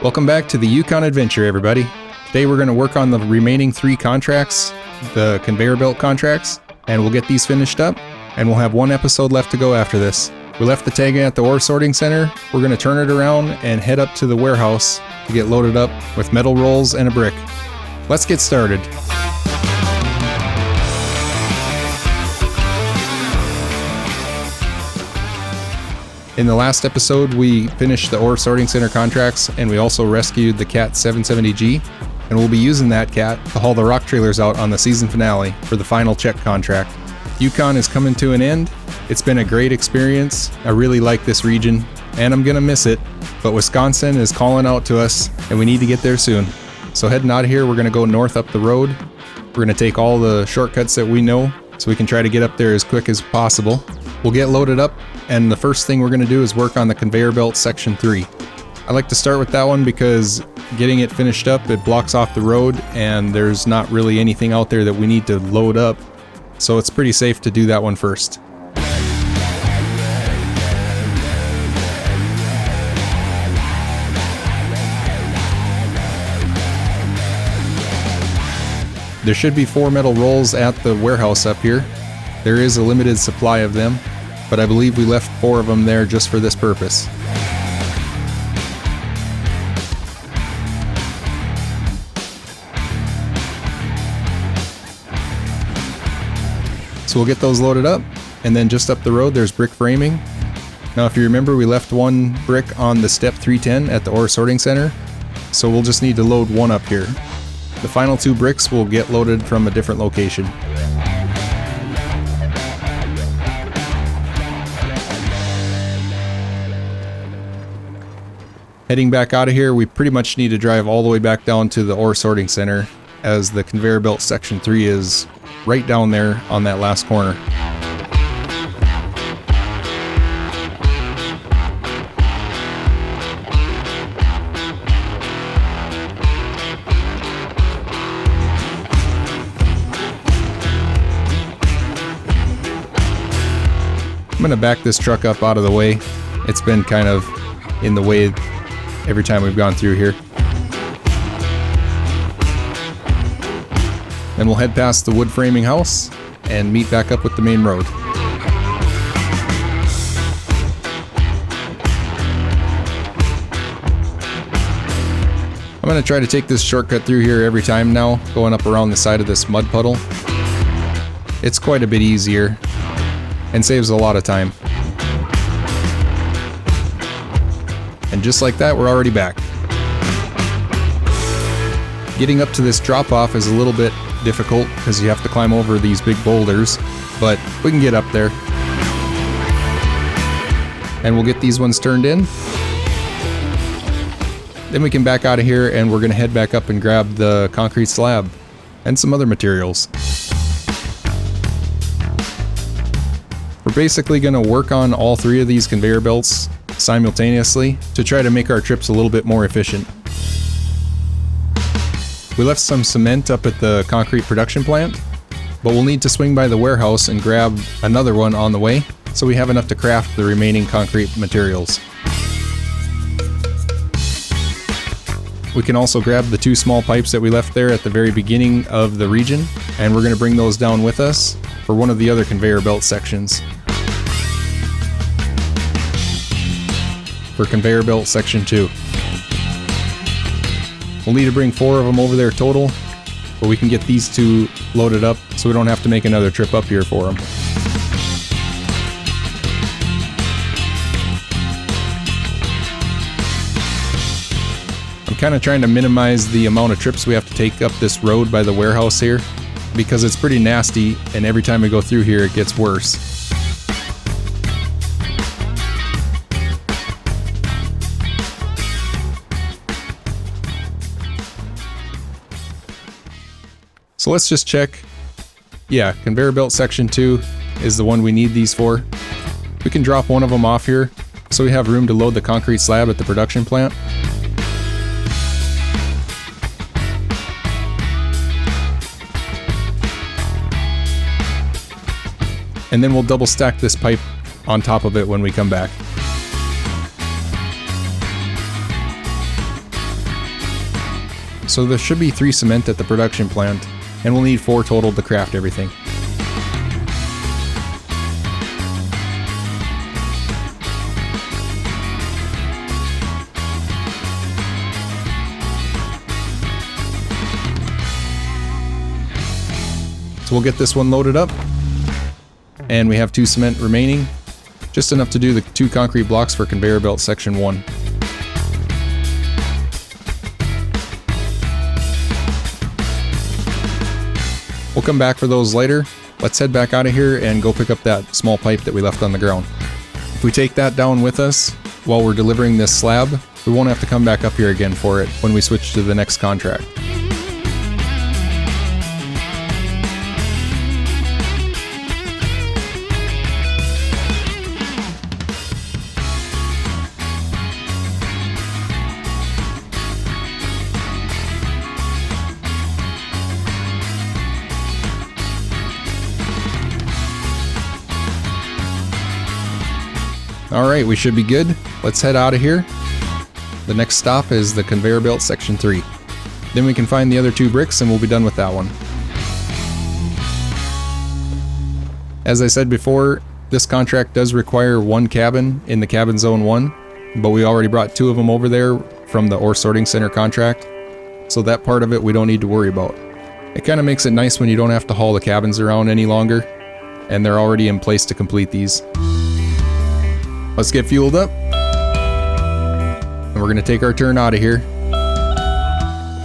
Welcome back to the Yukon adventure, everybody. Today we're going to work on the remaining 3 contracts, the conveyor belt contracts, and we'll get these finished up, and we'll have 1 episode left to go after this. We left the Tayga at the ore sorting center. We're going to turn it around and head up to the warehouse to get loaded up with metal rolls and a brick. Let's get started. In the last episode, we finished the ore sorting center contracts, and we also rescued the Cat 770G, and we'll be using that Cat to haul the rock trailers out on the season finale for the final check contract. Yukon is coming to an end. It's been a great experience. I really like this region, and I'm gonna miss it, but Wisconsin is calling out to us, and we need to get there soon. So heading out of here, we're gonna go north up the road. We're gonna take all the shortcuts that we know, so we can try to get up there as quick as possible. We'll get loaded up, and the first thing we're going to do is work on the Conveyor Belt Section 3. I like to start with that one because getting it finished up, it blocks off the road, and there's not really anything out there that we need to load up, so it's pretty safe to do that one first. There should be 4 metal rolls at the warehouse up here. There is a limited supply of them, but I believe we left 4 of them there just for this purpose. So we'll get those loaded up, and then just up the road there's brick framing. Now if you remember, we left 1 brick on the step 310 at the ore sorting center, so we'll just need to load 1 up here. The final 2 bricks will get loaded from a different location. Heading back out of here, we pretty much need to drive all the way back down to the ore sorting center, as the Conveyor Belt Section 3 is right down there on that last corner. I'm going to back this truck up out of the way. It's been kind of in the way every time we've gone through here. Then we'll head past the wood framing house and meet back up with the main road. I'm going to try to take this shortcut through here every time now, going up around the side of this mud puddle. It's quite a bit easier and saves a lot of time. And just like that, we're already back. Getting up to this drop-off is a little bit difficult because you have to climb over these big boulders, but we can get up there. And we'll get these ones turned in. Then we can back out of here, and we're going to head back up and grab the concrete slab and some other materials. We're basically going to work on all 3 of these conveyor belts simultaneously to try to make our trips a little bit more efficient. We left some cement up at the concrete production plant, but we'll need to swing by the warehouse and grab another one on the way, so we have enough to craft the remaining concrete materials. We can also grab the 2 small pipes that we left there at the very beginning of the region, and we're going to bring those down with us for one of the other conveyor belt sections. For Conveyor Belt Section 2. We'll need to bring 4 of them over there total, but we can get these 2 loaded up so we don't have to make another trip up here for them. I'm kind of trying to minimize the amount of trips we have to take up this road by the warehouse here, because it's pretty nasty, and every time we go through here it gets worse. So let's just check. Yeah, Conveyor Belt Section 2 is the one we need these for. We can drop one of them off here, so we have room to load the concrete slab at the production plant. And then we'll double stack this pipe on top of it when we come back. so there should be 3 cement at the production plant, and we'll need 4 total to craft everything. So we'll get this one loaded up, and we have 2 cement remaining, just enough to do the 2 concrete blocks for Conveyor Belt Section 1. We'll come back for those later. Let's head back out of here and go pick up that small pipe that we left on the ground. If we take that down with us while we're delivering this slab, we won't have to come back up here again for it when we switch to the next contract. Alright, we should be good. Let's head out of here. The next stop is the Conveyor Belt Section 3. Then we can find the other 2 bricks and we'll be done with that one. As I said before, this contract does require 1 cabin in the cabin zone 1, but we already brought 2 of them over there from the ore sorting center contract, so that part of it we don't need to worry about. It kind of makes it nice when you don't have to haul the cabins around any longer, and they're already in place to complete these. Let's get fueled up, and we're going to take our turn out of here.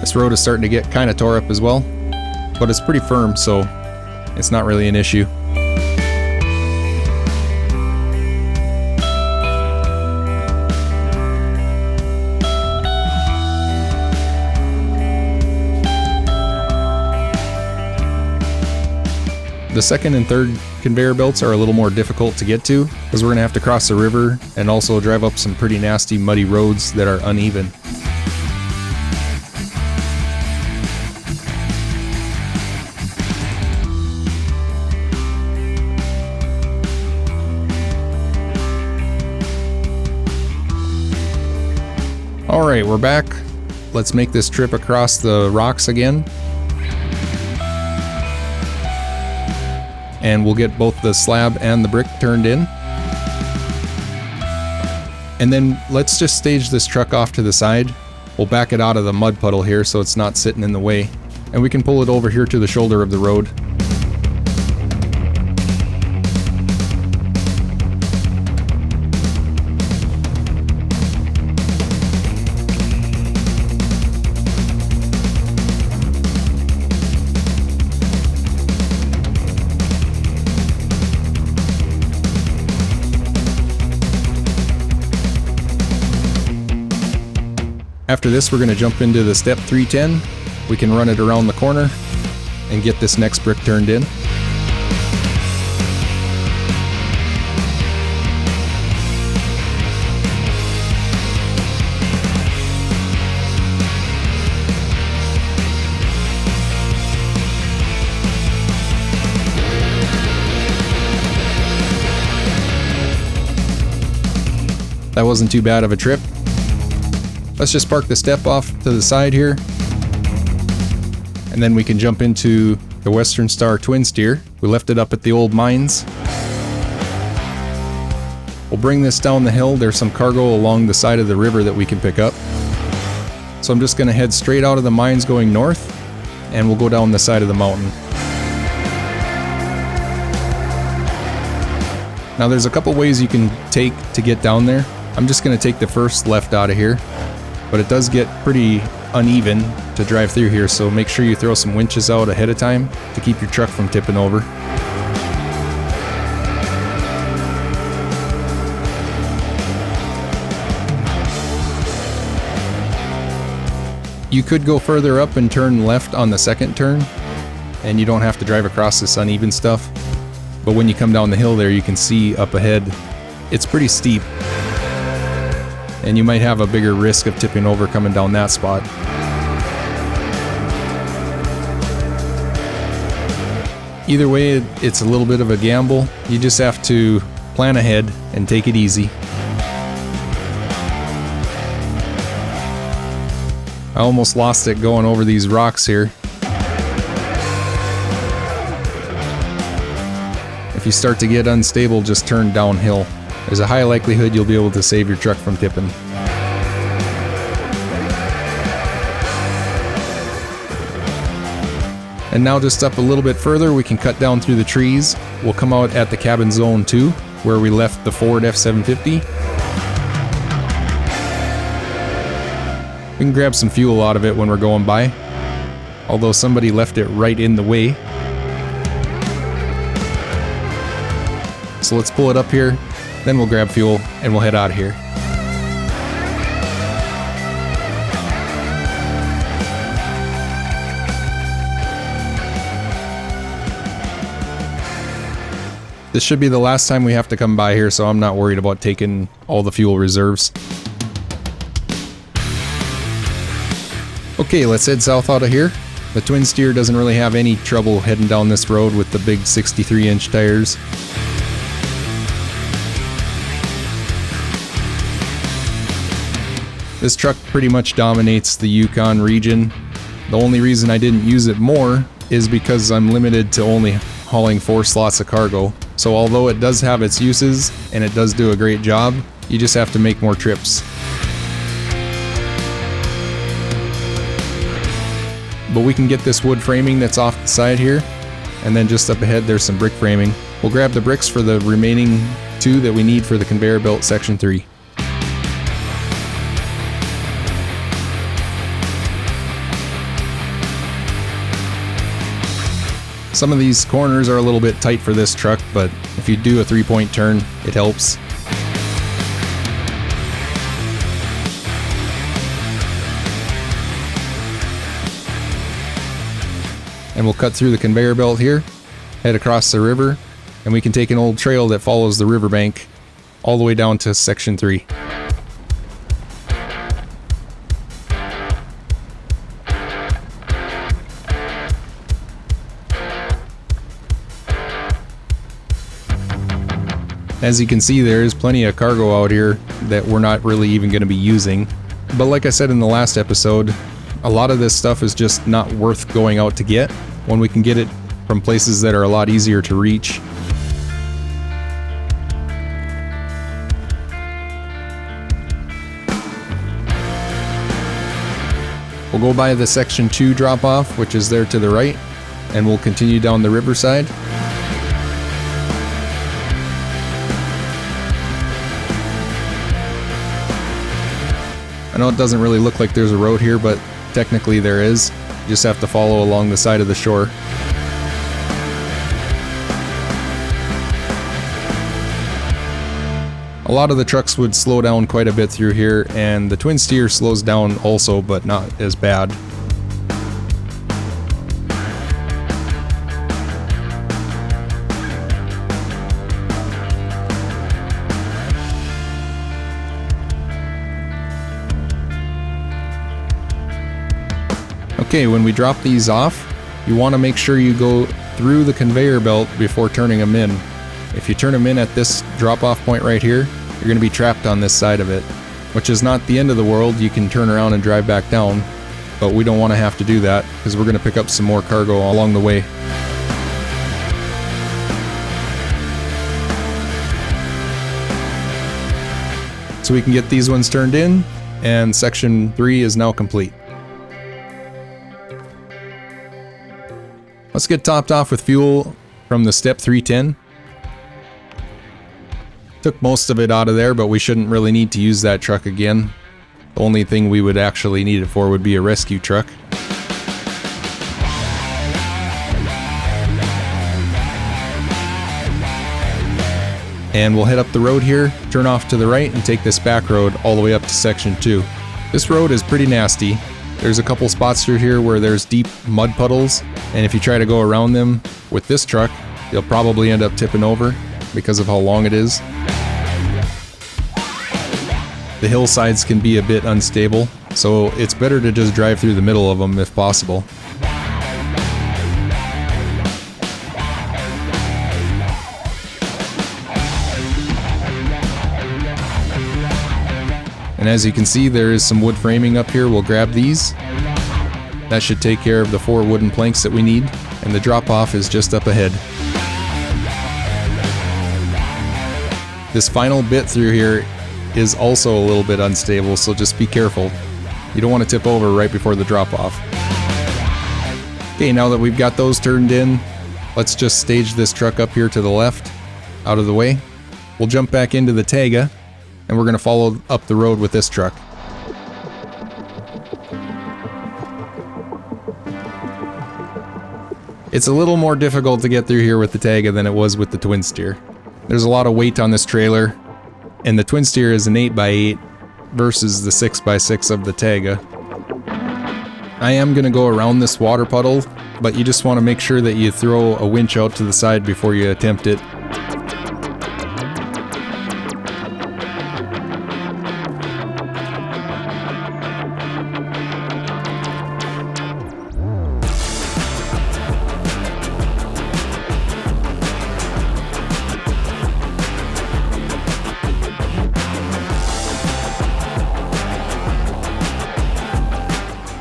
This road is starting to get kind of tore up as well, but it's pretty firm, so it's not really an issue. The second and third conveyor belts are a little more difficult to get to, as we're going to have to cross the river and also drive up some pretty nasty muddy roads that are uneven. Alright, we're back. Let's make this trip across the rocks again. And we'll get both the slab and the brick turned in. And then let's just stage this truck off to the side. We'll back it out of the mud puddle here so it's not sitting in the way. And we can pull it over here to the shoulder of the road. After this, we're going to jump into the step 310. We can run it around the corner and get this next brick turned in. That wasn't too bad of a trip. Let's just park the step off to the side here, and then we can jump into the Western Star twin steer. We left it up at the old mines. We'll bring this down the hill. There's some cargo along the side of the river that we can pick up. So I'm just going to head straight out of the mines going north, and we'll go down the side of the mountain. Now there's a couple ways you can take to get down there. I'm just going to take the first left out of here. But it does get pretty uneven to drive through here, so make sure you throw some winches out ahead of time to keep your truck from tipping over. You could go further up and turn left on the second turn, and you don't have to drive across this uneven stuff. But when you come down the hill there, you can see up ahead, it's pretty steep. And you might have a bigger risk of tipping over coming down that spot. Either way, it's a little bit of a gamble. You just have to plan ahead and take it easy. I almost lost it going over these rocks here. If you start to get unstable, just turn downhill. There's a high likelihood you'll be able to save your truck from tipping. And now just up a little bit further, we can cut down through the trees. We'll come out at the cabin zone 2, where we left the Ford F-750. We can grab some fuel out of it when we're going by, although somebody left it right in the way. So let's pull it up here, then we'll grab fuel and we'll head out of here. This should be the last time we have to come by here, so I'm not worried about taking all the fuel reserves. Okay, let's head south out of here. The twin steer doesn't really have any trouble heading down this road with the big 63-inch tires. This truck pretty much dominates the Yukon region. The only reason I didn't use it more is because I'm limited to only hauling 4 slots of cargo. So although it does have its uses and it does do a great job, you just have to make more trips. But we can get this wood framing that's off the side here, and then just up ahead there's some brick framing. We'll grab the bricks for the remaining 2 that we need for the Conveyor Belt Section 3. Some of these corners are a little bit tight for this truck, but if you do a 3-point turn, it helps. And we'll cut through the conveyor belt here, head across the river, and we can take an old trail that follows the riverbank all the way down to Section 3. As you can see, there is plenty of cargo out here that we're not really even going to be using. But like I said in the last episode, a lot of this stuff is just not worth going out to get when we can get it from places that are a lot easier to reach. We'll go by the Section 2 drop-off, which is there to the right, and we'll continue down the riverside. I know it doesn't really look like there's a road here, but technically there is. You just have to follow along the side of the shore. A lot of the trucks would slow down quite a bit through here, and the twin steer slows down also, but not as bad. Okay, when we drop these off, you want to make sure you go through the conveyor belt before turning them in. If you turn them in at this drop-off point right here, you're going to be trapped on this side of it, which is not the end of the world. You can turn around and drive back down, but we don't want to have to do that because we're going to pick up some more cargo along the way. So we can get these ones turned in, and Section 3 is now complete. Let's get topped off with fuel from the Step 310. Took most of it out of there, but we shouldn't really need to use that truck again. The only thing we would actually need it for would be a rescue truck. And we'll head up the road here, turn off to the right, and take this back road all the way up to Section 2. This road is pretty nasty. There's a couple spots through here where there's deep mud puddles, and if you try to go around them with this truck, you'll probably end up tipping over because of how long it is. The hillsides can be a bit unstable, so it's better to just drive through the middle of them if possible. And as you can see, there is some wood framing up here. We'll grab these. That should take care of the 4 wooden planks that we need, and the drop-off is just up ahead. This final bit through here is also a little bit unstable, so just be careful. You don't want to tip over right before the drop-off. Okay, now that we've got those turned in, let's just stage this truck up here to the left, out of the way. We'll jump back into the Tayga, and we're going to follow up the road with this truck. It's a little more difficult to get through here with the Tayga than it was with the twin steer. There's a lot of weight on this trailer, and the twin steer is an 8x8 versus the 6x6 of the Tayga. I am going to go around this water puddle, but you just want to make sure that you throw a winch out to the side before you attempt it.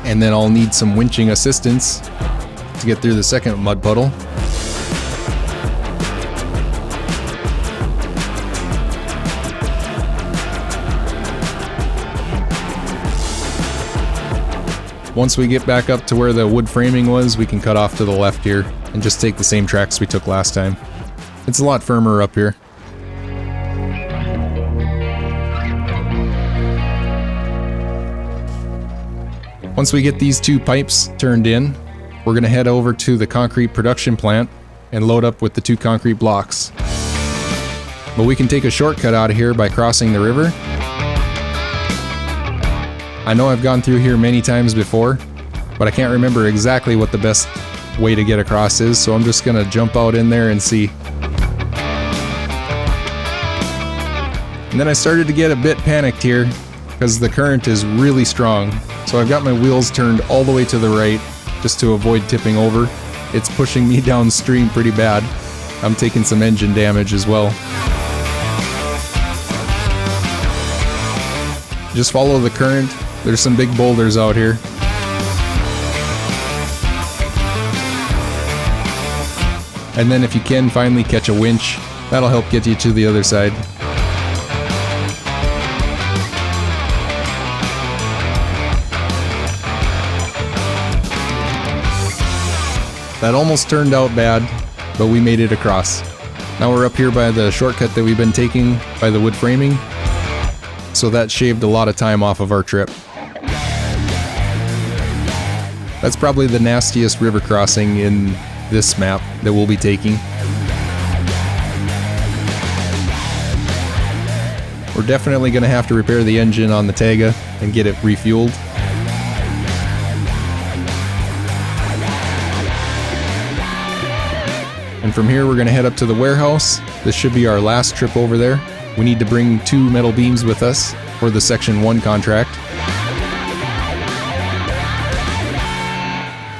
And then I'll need some winching assistance to get through the second mud puddle. Once we get back up to where the wood framing was, we can cut off to the left here and just take the same tracks we took last time. It's a lot firmer up here. Once we get these 2 pipes turned in, we're going to head over to the concrete production plant and load up with the 2 concrete blocks. But we can take a shortcut out of here by crossing the river. I know I've gone through here many times before, but I can't remember exactly what the best way to get across is, so I'm just going to jump out in there and see. And then I started to get a bit panicked here because the current is really strong. So I've got my wheels turned all the way to the right just to avoid tipping over. It's pushing me downstream pretty bad. I'm taking some engine damage as well. Just follow the current. There's some big boulders out here. And then if you can finally catch a winch, that'll help get you to the other side. That almost turned out bad, but we made it across. Now we're up here by the shortcut that we've been taking by the wood framing, so that shaved a lot of time off of our trip. That's probably the nastiest river crossing in this map that we'll be taking. We're definitely going to have to repair the engine on the Tayga and get it refueled. And from here we're going to head up to the warehouse. This should be our last trip over there. We need to bring 2 metal beams with us for the Section 1 contract.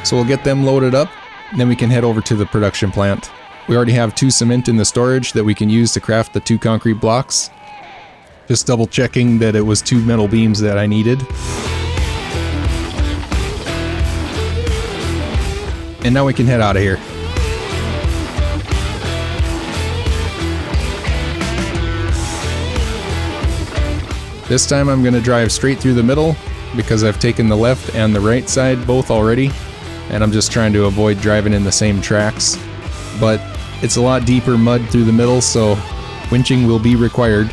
So we'll get them loaded up, and then we can head over to the production plant. We already have 2 cement in the storage that we can use to craft the 2 concrete blocks. Just double checking that it was 2 metal beams that I needed. And now we can head out of here. This time I'm going to drive straight through the middle because I've taken the left and the right side both already, and I'm just trying to avoid driving in the same tracks. But it's a lot deeper mud through the middle, so winching will be required.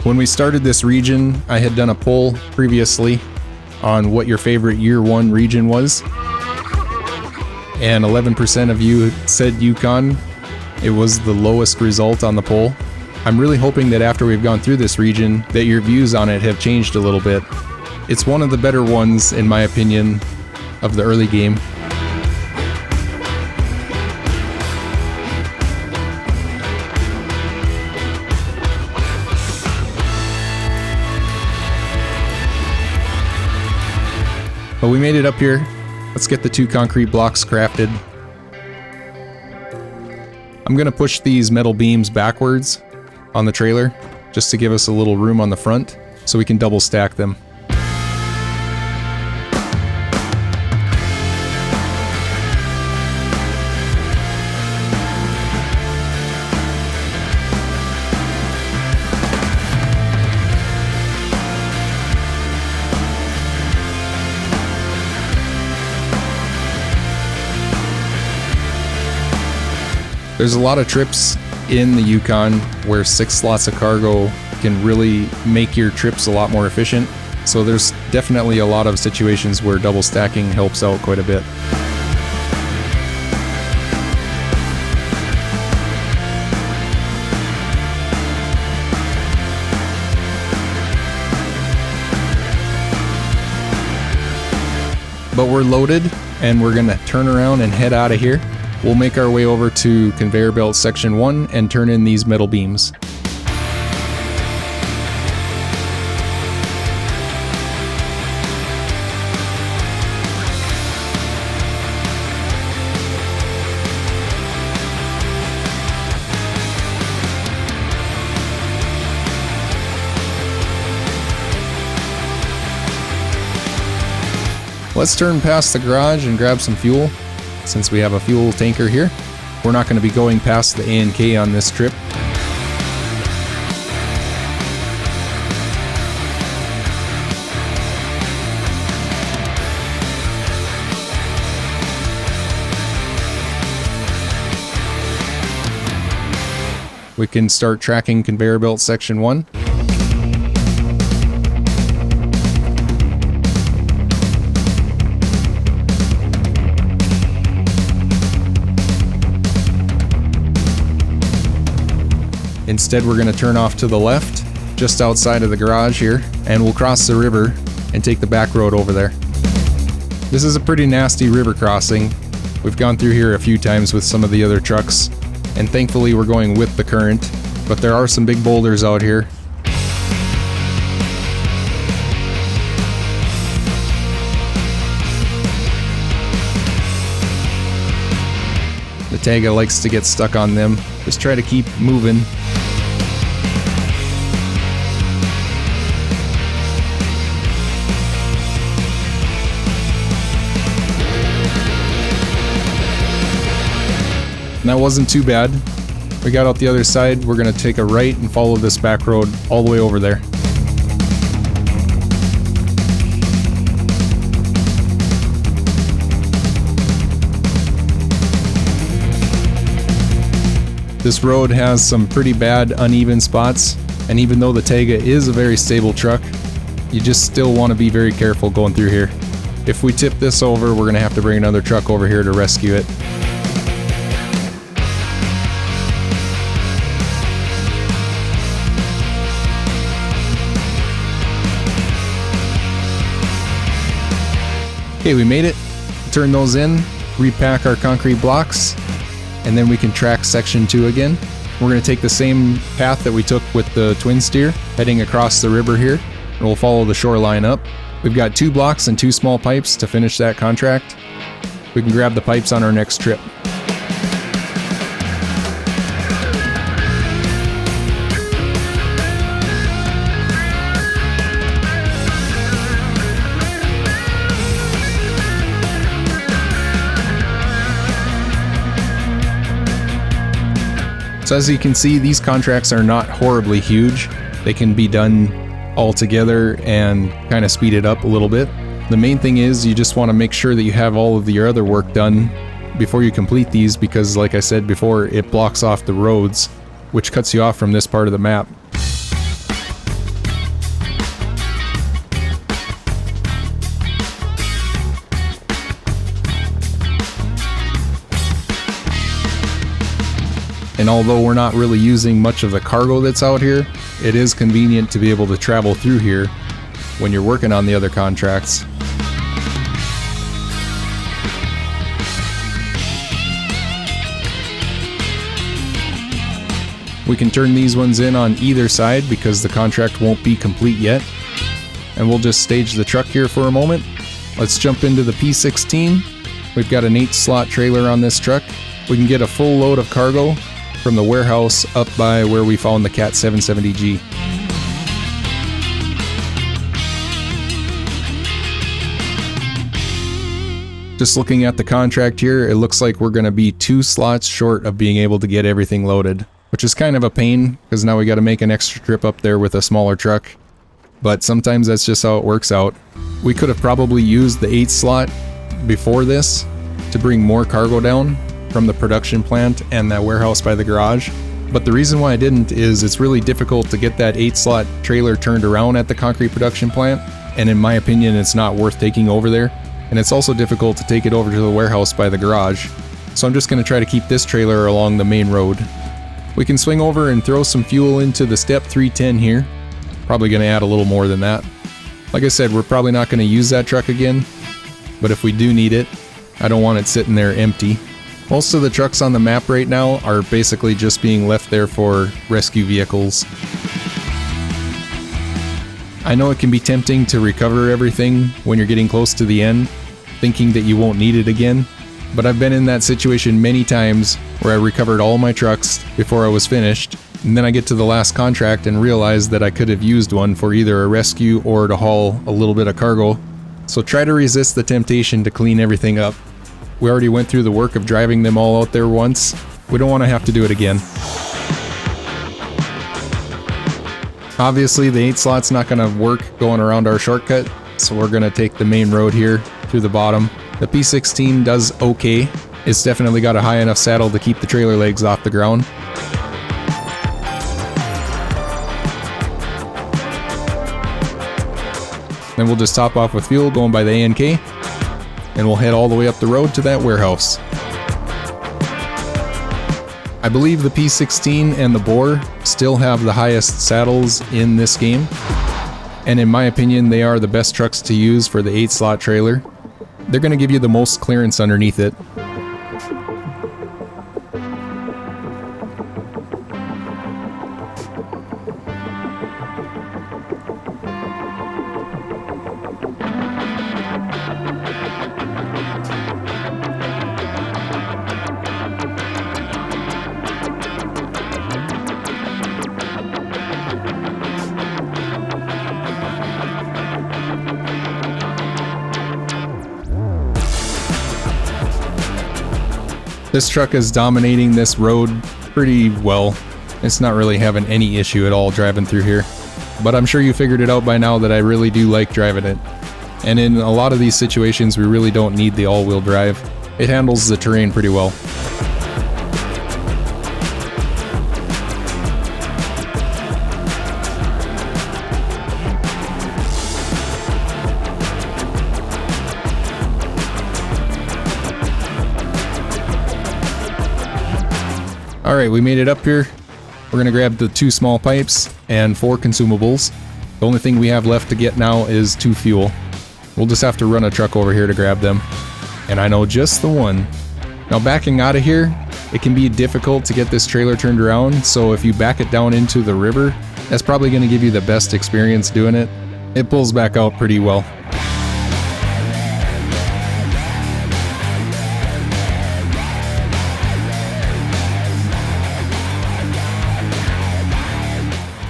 When we started this region, I had done a poll previously on what your favorite year 1 region was, and 11% of you said Yukon. It was the lowest result on the poll. I'm really hoping that after we've gone through this region, that your views on it have changed a little bit. It's one of the better ones, in my opinion, of the early game. But we made it up here. Let's get the 2 concrete blocks crafted. I'm gonna push these metal beams backwards on the trailer just to give us a little room on the front so we can double stack them. There's a lot of trips in the Yukon where 6 slots of cargo can really make your trips a lot more efficient. So there's definitely a lot of situations where double stacking helps out quite a bit. But we're loaded and we're gonna turn around and head out of here. We'll make our way over to Conveyor Belt Section 1 and turn in these metal beams. Let's turn past the garage and grab some fuel. Since we have a fuel tanker here, we're not going to be going past the A&K on this trip. We can start tracking Conveyor Belt Section 1. Instead, we're going to turn off to the left, just outside of the garage here, and we'll cross the river and take the back road over there. This is a pretty nasty river crossing. We've gone through here a few times with some of the other trucks, and thankfully we're going with the current, but there are some big boulders out here. The Tayga likes to get stuck on them. Just try to keep moving. And that wasn't too bad. We got out the other side. We're gonna take a right and follow this back road all the way over there. This road has some pretty bad uneven spots, and even though the Tayga is a very stable truck, you just still want to be very careful going through here. If we tip this over, we're gonna have to bring another truck over here to rescue it. Okay, we made it. Turn those in, repack our concrete blocks, and then we can track Section 2 again. We're going to take the same path that we took with the twin steer, heading across the river here, and we'll follow the shoreline up. We've got 2 blocks and 2 small pipes to finish that contract. We can grab the pipes on our next trip. So as you can see, these contracts are not horribly huge. They can be done all together and kind of speed it up a little bit. The main thing is you just want to make sure that you have all of your other work done before you complete these, because like I said before, it blocks off the roads, which cuts you off from this part of the map. And although we're not really using much of the cargo that's out here, it is convenient to be able to travel through here when you're working on the other contracts. We can turn these ones in on either side because the contract won't be complete yet. And we'll just stage the truck here for a moment Let's jump into the P16. We've got an 8-slot trailer on this truck. We can get a full load of cargo from the warehouse up by where we found the Cat 770G. Just looking at the contract here, it looks like we're going to be 2 slots short of being able to get everything loaded, which is kind of a pain because now we got to make an extra trip up there with a smaller truck. But sometimes that's just how it works out. We could have probably used the 8 slot before this to bring more cargo down from the production plant and that warehouse by the garage. But the reason why I didn't is it's really difficult to get that 8 slot trailer turned around at the concrete production plant. And in my opinion, it's not worth taking over there. And it's also difficult to take it over to the warehouse by the garage. So I'm just going to try to keep this trailer along the main road. We can swing over and throw some fuel into the Step 310 here. Probably going to add a little more than that. Like I said, we're probably not going to use that truck again. But if we do need it, I don't want it sitting there empty. Most of the trucks on the map right now are basically just being left there for rescue vehicles. I know it can be tempting to recover everything when you're getting close to the end, thinking that you won't need it again, but I've been in that situation many times where I recovered all my trucks before I was finished, and then I get to the last contract and realize that I could have used one for either a rescue or to haul a little bit of cargo. So try to resist the temptation to clean everything up. We already went through the work of driving them all out there once. We don't want to have to do it again. Obviously, the 8 slot's not going to work going around our shortcut, so we're going to take the main road here through the bottom. The P16 does okay. It's definitely got a high enough saddle to keep the trailer legs off the ground. Then we'll just top off with fuel going by the A&K, and we'll head all the way up the road to that warehouse. I believe the P16 and the Boar still have the highest saddles in this game, and in my opinion they are the best trucks to use for the 8-slot trailer. They're going to give you the most clearance underneath it. This truck is dominating this road pretty well. It's not really having any issue at all driving through here. But I'm sure you figured it out by now that I really do like driving it. And in a lot of these situations we really don't need the all-wheel drive. It handles the terrain pretty well. Alright, we made it up here. We're going to grab the 2 small pipes and 4 consumables. The only thing we have left to get now is 2 fuel. We'll just have to run a truck over here to grab them. And I know just the one. Now backing out of here, it can be difficult to get this trailer turned around, so if you back it down into the river, that's probably going to give you the best experience doing it. It pulls back out pretty well.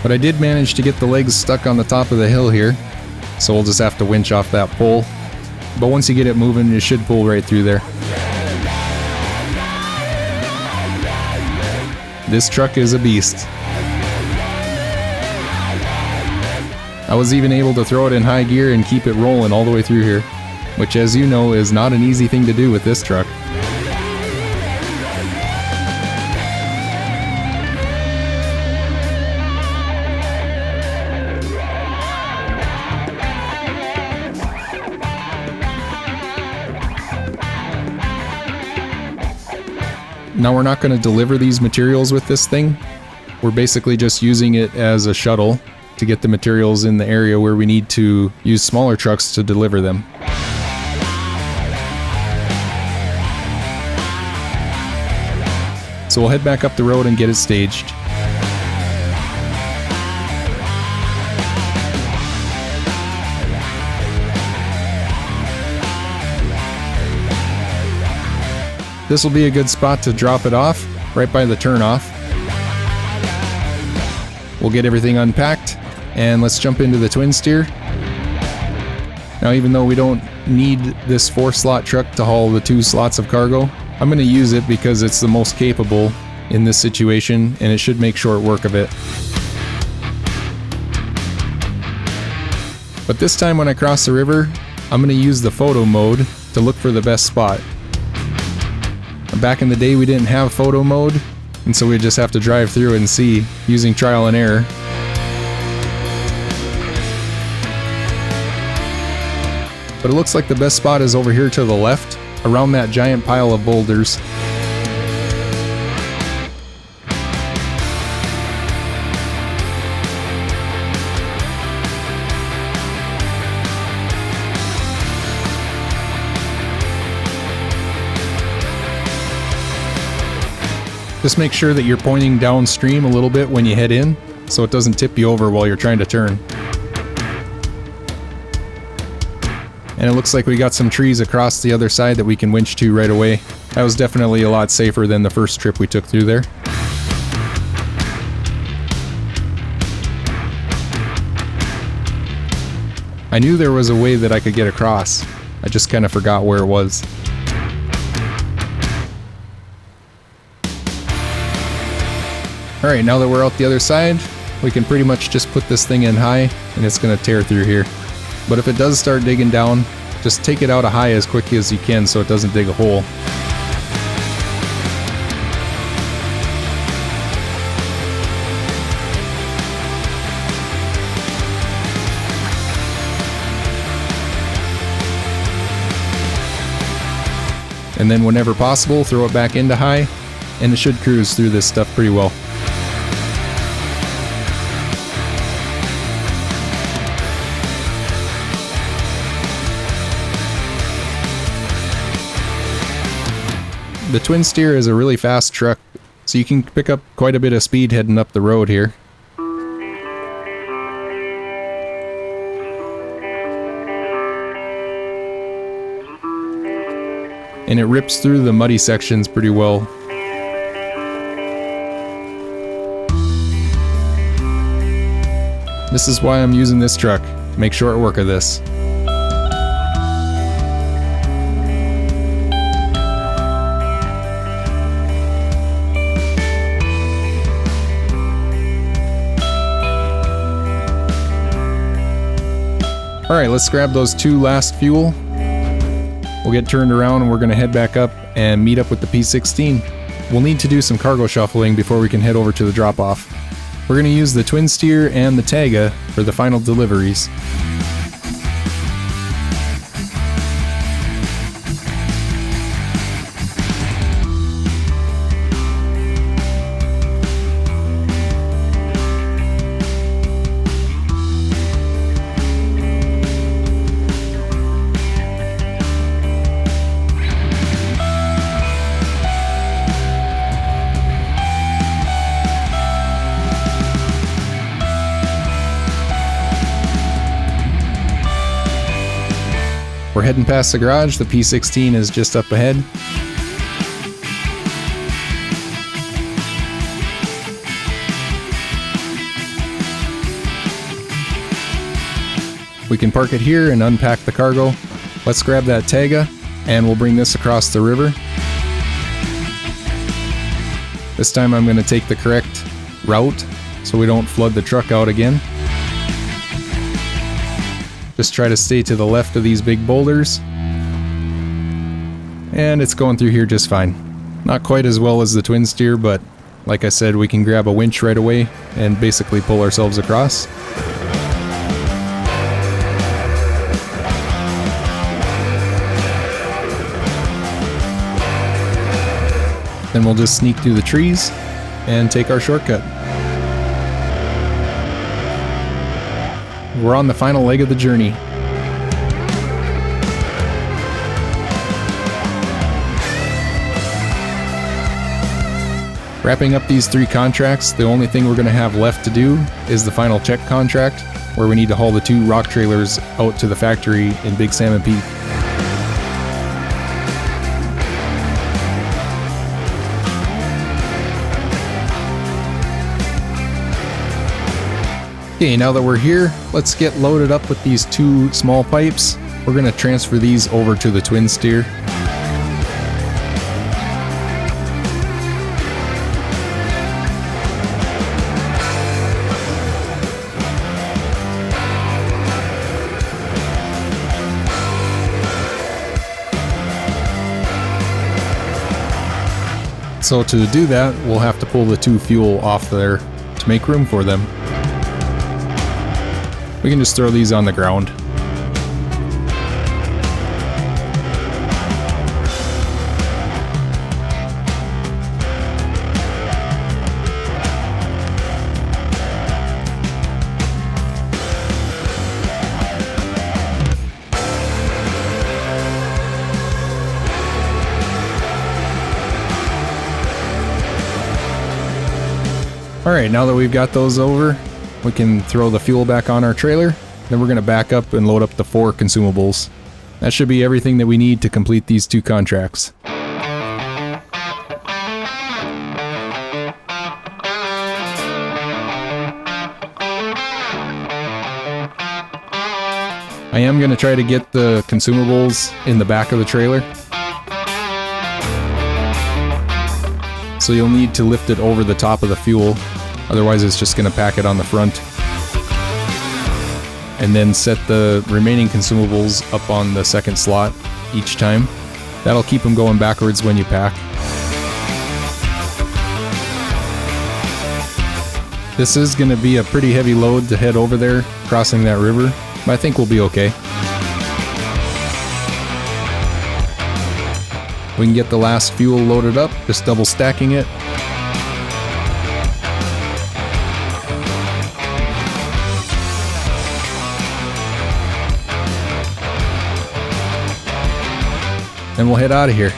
But I did manage to get the legs stuck on the top of the hill here, so we'll just have to winch off that pole. But once you get it moving, it should pull right through there. This truck is a beast. I was even able to throw it in high gear and keep it rolling all the way through here, which, as you know, is not an easy thing to do with this truck. Now we're not going to deliver these materials with this thing. We're basically just using it as a shuttle to get the materials in the area where we need to use smaller trucks to deliver them. So we'll head back up the road and get it staged. This will be a good spot to drop it off, right by the turnoff. We'll get everything unpacked, and let's jump into the twin steer. Now, even though we don't need this 4-slot truck to haul the 2 slots of cargo, I'm going to use it because it's the most capable in this situation, and it should make short work of it. But this time when I cross the river, I'm going to use the photo mode to look for the best spot. Back in the day we didn't have photo mode, and so we just have to drive through and see, using trial and error. But it looks like the best spot is over here to the left, around that giant pile of boulders. Just make sure that you're pointing downstream a little bit when you head in, so it doesn't tip you over while you're trying to turn. And it looks like we got some trees across the other side that we can winch to right away. That was definitely a lot safer than the first trip we took through there. I knew there was a way that I could get across. I just kind of forgot where it was. Alright, now that we're out the other side, we can pretty much just put this thing in high and it's going to tear through here. But if it does start digging down, just take it out of high as quickly as you can so it doesn't dig a hole. And then whenever possible, throw it back into high, and it should cruise through this stuff pretty well. The twin steer is a really fast truck, so you can pick up quite a bit of speed heading up the road here. And it rips through the muddy sections pretty well. This is why I'm using this truck, to make short work of this. Alright, let's grab those 2 last fuel. We'll get turned around and we're going to head back up and meet up with the P16. We'll need to do some cargo shuffling before we can head over to the drop-off. We're going to use the twin steer and the Tayga for the final deliveries. We're heading past the garage. The P16 is just up ahead. We can park it here and unpack the cargo. Let's grab that Tayga and we'll bring this across the river. This time I'm going to take the correct route so we don't flood the truck out again. Just try to stay to the left of these big boulders. And it's going through here just fine. Not quite as well as the twin steer, but like I said, we can grab a winch right away and basically pull ourselves across. Then we'll just sneak through the trees and take our shortcut. We're on the final leg of the journey. Wrapping up these 3 contracts, the only thing we're going to have left to do is the final check contract, where we need to haul the 2 rock trailers out to the factory in Big Salmon Peak. Okay, now that we're here, let's get loaded up with these 2 small pipes. We're going to transfer these over to the twin steer. So to do that, we'll have to pull the 2 fuel off there to make room for them. We can just throw these on the ground. Alright, now that we've got those over, we can throw the fuel back on our trailer. Then we're going to back up and load up the 4 consumables. That should be everything that we need to complete these 2 contracts. I am going to try to get the consumables in the back of the trailer. So you'll need to lift it over the top of the fuel, otherwise it's just going to pack it on the front. And then set the remaining consumables up on the second slot each time. That'll keep them going backwards when you pack. This is going to be a pretty heavy load to head over there, crossing that river, but I think we'll be okay. We can get the last fuel loaded up, just double stacking it. And we'll head out of here.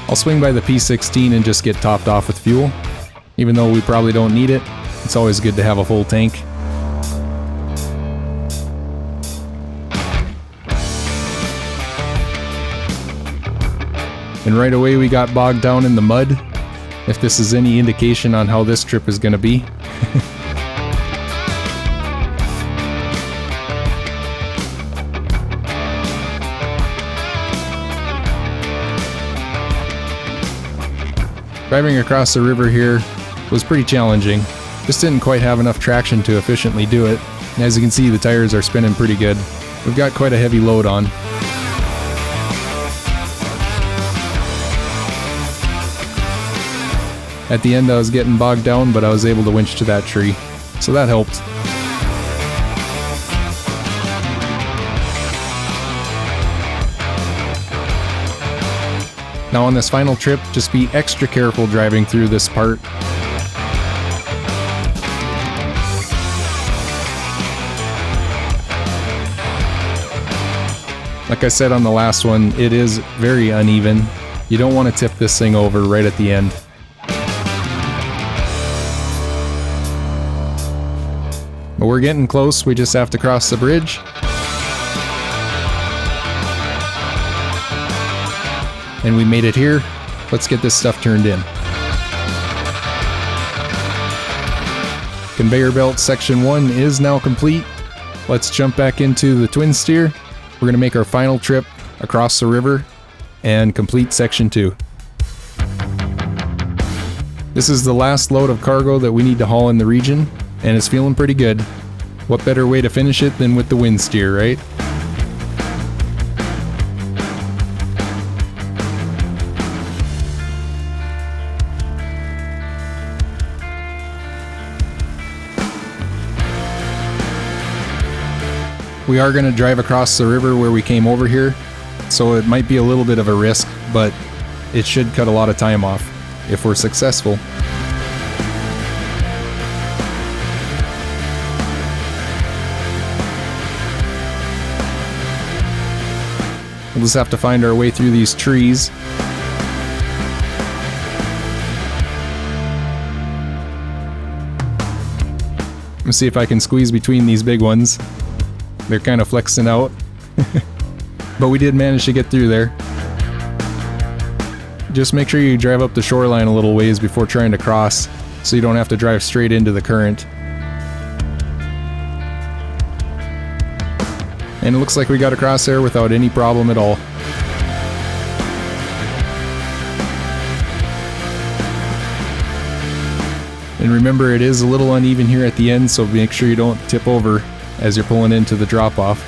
I'll swing by the P16 and just get topped off with fuel. Even though we probably don't need it, it's always good to have a full tank. And right away we got bogged down in the mud, if this is any indication on how this trip is going to be. Driving across the river here was pretty challenging. Just didn't quite have enough traction to efficiently do it. And as you can see, the tires are spinning pretty good. We've got quite a heavy load on. At the end I was getting bogged down, but I was able to winch to that tree, so that helped. Now on this final trip, just be extra careful driving through this part. Like I said on the last one, it is very uneven. You don't want to tip this thing over right at the end. But we're getting close, we just have to cross the bridge. And we made it here. Let's get this stuff turned in. Conveyor Belt Section 1 is now complete. Let's jump back into the twin steer. We're going to make our final trip across the river and complete Section 2. This is the last load of cargo that we need to haul in the region, and it's feeling pretty good. What better way to finish it than with the wind steer, right? We are going to drive across the river where we came over here, so it might be a little bit of a risk, but it should cut a lot of time off if we're successful. We'll just have to find our way through these trees. Let me see if I can squeeze between these big ones. They're kind of flexing out. But we did manage to get through there. Just make sure you drive up the shoreline a little ways before trying to cross, so you don't have to drive straight into the current. and it looks like we got across there without any problem at all. And remember, it is a little uneven here at the end, so make sure you don't tip over as you're pulling into the drop-off.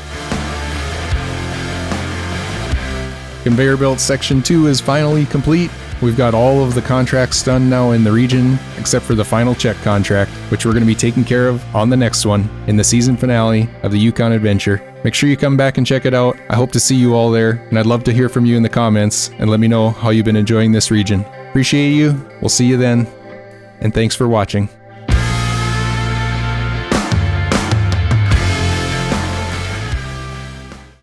Conveyor Belt Section 2 is finally complete. We've got all of the contracts done now in the region, except for the final check contract, which we're going to be taking care of on the next one, in the season finale of the Yukon adventure. Make sure you come back and check it out. I hope to see you all there, and I'd love to hear from you in the comments, and let me know how you've been enjoying this region. Appreciate you. We'll see you then, and thanks for watching.